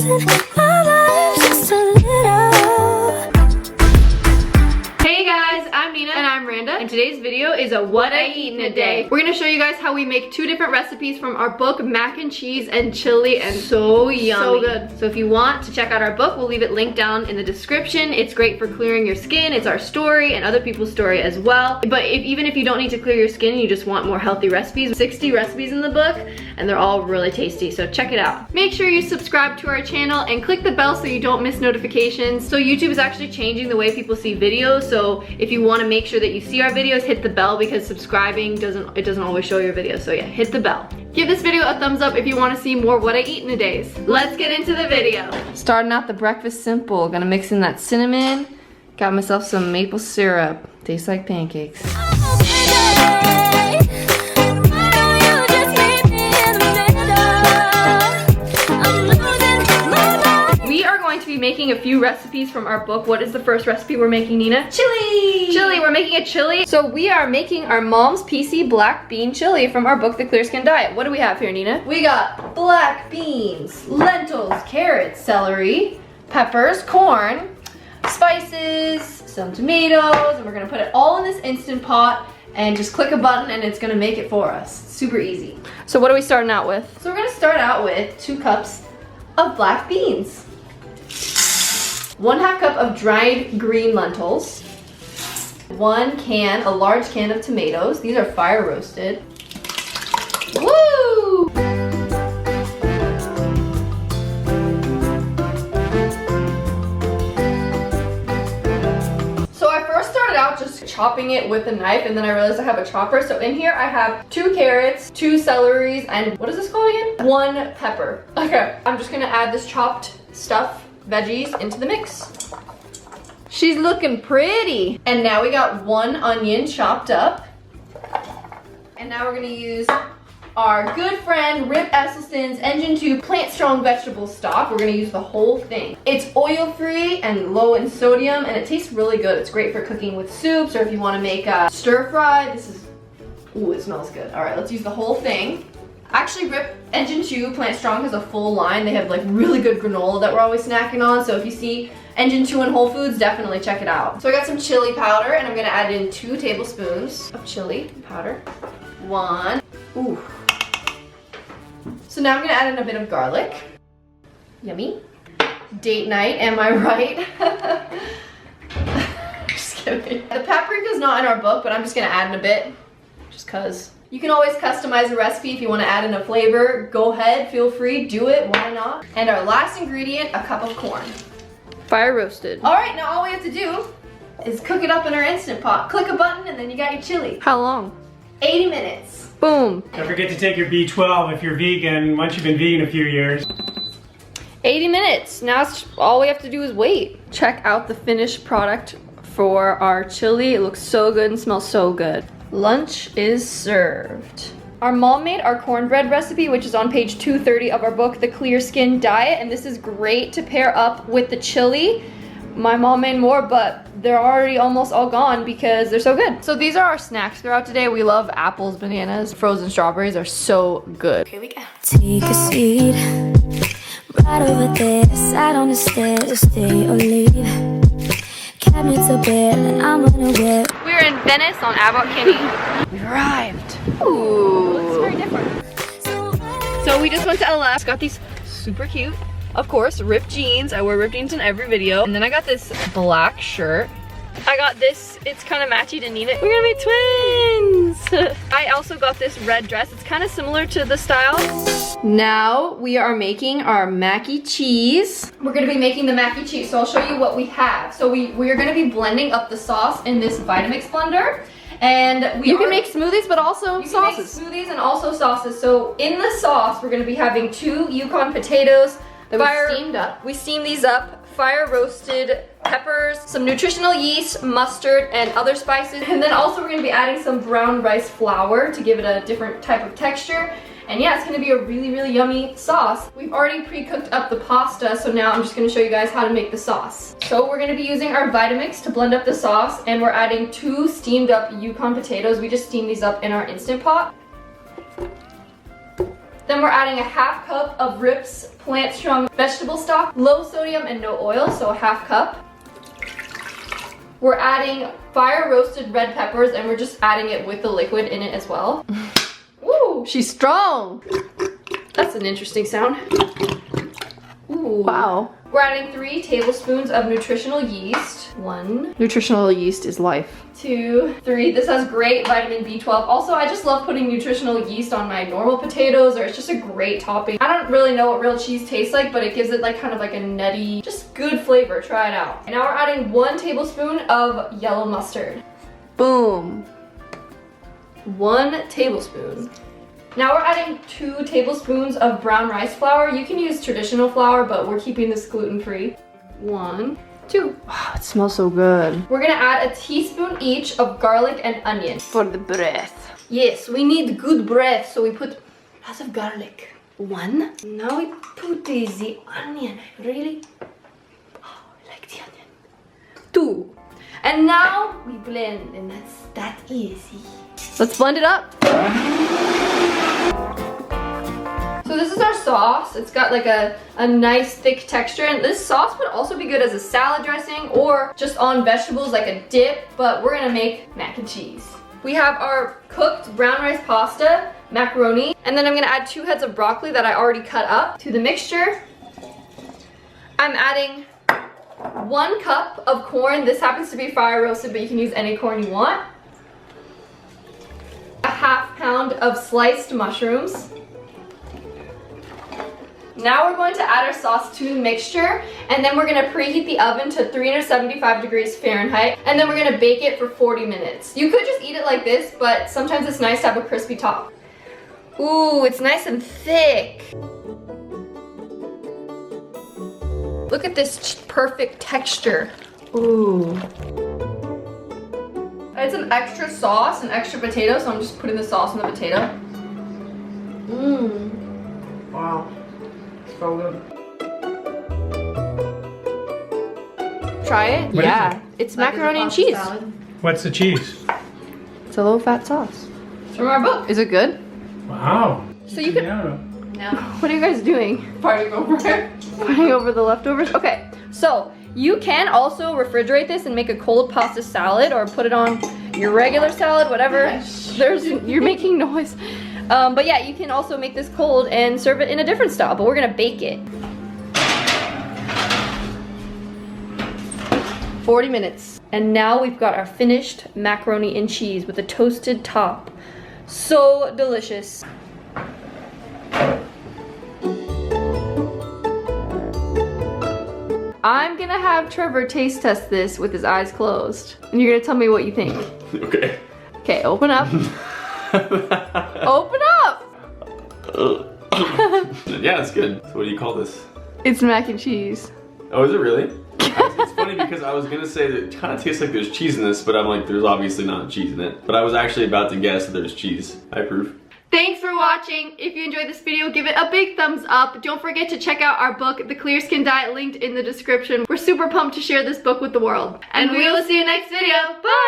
losing my life just a little. Hey guys, I'm Nina and I'm Randa, and today's video is a what I eat in a day. We're gonna show you guys how we make two different recipes from our book, mac and cheese and chili, and so yummy. So good. So if you want to check out our book, we'll leave it linked down in the description. It's great for clearing your skin. It's our story and other people's story as well. But even if you don't need to clear your skin, you just want more healthy recipes, 60 recipes in the book, and they're all really tasty, so check it out. Make sure you subscribe to our channel and click the bell so you don't miss notifications. So YouTube is actually changing the way people see videos, so if you want to make sure that you see our videos, hit the bell, because subscribing doesn't always show your videos. So yeah, hit the bell. Give this video a thumbs up if you want to see more what I eat in a days. Let's get into the video. Starting out the breakfast simple. Gonna mix in that cinnamon. Got myself some maple syrup. Tastes like pancakes. To be making a few recipes from our book. What is the first recipe we're making, Nina? Chili! Chili, we're making a chili. So we are making our mom's PC black bean chili from our book, The Clear Skin Diet. What do we have here, Nina? We got black beans, lentils, carrots, celery, peppers, corn, spices, some tomatoes, and we're gonna put it all in this Instant Pot and just click a button and it's gonna make it for us. Super easy. So what are we starting out with? So we're gonna start out with 2 cups of black beans. 1/2 cup of dried green lentils, 1 can, a large can of tomatoes. These are fire roasted. Woo! So I first started out just chopping it with a knife, and then I realized I have a chopper. So in here I have 2 carrots, 2 celeries, and what is this called again? 1 pepper. Okay, I'm just gonna add this chopped stuff, veggies, into the mix. She's looking pretty. And now we got 1 onion chopped up. And now we're gonna use our good friend Rip Esselstyn's Engine 2 Plant Strong Vegetable Stock. We're gonna use the whole thing. It's oil-free and low in sodium, and it tastes really good. It's great for cooking with soups, or if you wanna make a stir fry. This is, ooh, it smells good. All right, let's use the whole thing. Actually, Rip Engine 2 Plant Strong has a full line. They have like really good granola that we're always snacking on. So if you see Engine 2 in Whole Foods, definitely check it out. So I got some chili powder, and I'm gonna add in 2 tablespoons of chili powder. 1. Ooh. So now I'm gonna add in a bit of garlic. Yummy. Date night, am I right? Just kidding. The paprika is not in our book, but I'm just gonna add in a bit, just cause. You can always customize a recipe if you want to add in a flavor. Go ahead, feel free, do it, why not? And our last ingredient, a cup of corn. Fire roasted. All right, now all we have to do is cook it up in our Instant Pot. Click a button and then you got your chili. How long? 80 minutes. Boom. Don't forget to take your B12 if you're vegan, once you've been vegan a few years. 80 minutes. Now it's, all we have to do is wait. Check out the finished product for our chili. It looks so good and smells so good. Lunch is served. Our mom made our cornbread recipe, which is on page 230 of our book, The Clear Skin Diet, and this is great to pair up with the chili. My mom made more, but they're already almost all gone because they're so good. So these are our snacks throughout today. We love apples, bananas, frozen strawberries are so good. Here we go. Take a seat right over there, sat on the stairs, stay or leave. Cabinets are bare and I'm unaware. We're in Venice on Abbot Kinney. We arrived. Ooh. Looks very different. So we just went to LS, got these super cute, of course, ripped jeans. I wear ripped jeans in every video. And then I got this black shirt. I got this, it's kind of matchy to Nina. We're gonna be twins! I also got this red dress. It's kind of similar to the style. Now we are making our mac and cheese. We're gonna be making the mac and cheese, so I'll show you what we have. So we are gonna be blending up the sauce in this Vitamix blender. And you can make smoothies, but also sauces. You can make smoothies and also sauces. So in the sauce, we're gonna be having 2 Yukon potatoes that we steamed up. We steamed these up. Fire roasted peppers, some nutritional yeast, mustard, and other spices. And then also we're gonna be adding some brown rice flour to give it a different type of texture. And yeah, it's gonna be a really, really yummy sauce. We've already pre-cooked up the pasta, so now I'm just gonna show you guys how to make the sauce. So we're gonna be using our Vitamix to blend up the sauce, and we're adding 2 steamed up Yukon potatoes. We just steamed these up in our Instant Pot. Then we're adding a half cup of Rip's Plant Strong vegetable stock, low sodium and no oil, so a half cup. We're adding fire roasted red peppers, and we're just adding it with the liquid in it as well. Woo! She's strong. That's an interesting sound. Ooh. Wow. We're adding 3 tablespoons of nutritional yeast. 1, Nutritional yeast is life. 2, 3. This has great vitamin B12. Also, I just love putting nutritional yeast on my normal potatoes, or it's just a great topping. I don't really know what real cheese tastes like, but it gives it like kind of like a nutty, just good flavor. Try it out. And now we're adding 1 tablespoon of yellow mustard. Boom. 1 tablespoon. Now we're adding 2 tablespoons of brown rice flour. You can use traditional flour, but we're keeping this gluten-free. 1, 2. Wow, it smells so good. We're gonna add a teaspoon each of garlic and onion. For the breath. Yes, we need good breath, so we put lots of garlic. 1. Now we put the onion. Really? Oh, I like the onion. 2. And now we blend, and that's that easy. Let's blend it up. So this is our sauce. It's got like a nice thick texture, and this sauce would also be good as a salad dressing or just on vegetables like a dip, but we're gonna make mac and cheese. We have our cooked brown rice pasta, macaroni, and then I'm gonna add 2 heads of broccoli that I already cut up to the mixture. I'm adding 1 cup of corn. This happens to be fire roasted, but you can use any corn you want. A half pound of sliced mushrooms. Now we're going to add our sauce to the mixture, and then we're gonna preheat the oven to 375 degrees Fahrenheit, and then we're gonna bake it for 40 minutes. You could just eat it like this, but sometimes it's nice to have a crispy top. Ooh, it's nice and thick. Look at this perfect texture. Ooh. I had some extra sauce and extra potato, so I'm just putting the sauce in the potato. Mmm. Wow. So good. Try it? What Yeah. is it? It's macaroni and cheese. What's the cheese? It's a low-fat sauce. It's from our book. Is it good? Wow. So you could... Yeah. No. What are you guys doing? Partying over it. Fighting over the leftovers? Okay, so you can also refrigerate this and make a cold pasta salad, or put it on your regular salad, whatever. You're making noise. But yeah, you can also make this cold and serve it in a different style, but we're gonna bake it. 40 minutes. And now we've got our finished macaroni and cheese with a toasted top. So delicious. I'm gonna have Trevor taste test this with his eyes closed. And you're gonna tell me what you think. Okay. Okay, open up. Open up! Yeah, it's good. So what do you call this? It's mac and cheese. Oh, is it really? It's funny because I was gonna say that it kind of tastes like there's cheese in this, but I'm like, there's obviously not cheese in it. But I was actually about to guess that there's cheese. I approve. Thanks for watching. If you enjoyed this video, give it a big thumbs up. Don't forget to check out our book, The Clear Skin Diet, linked in the description. We're super pumped to share this book with the world. And we will see you next video. Bye!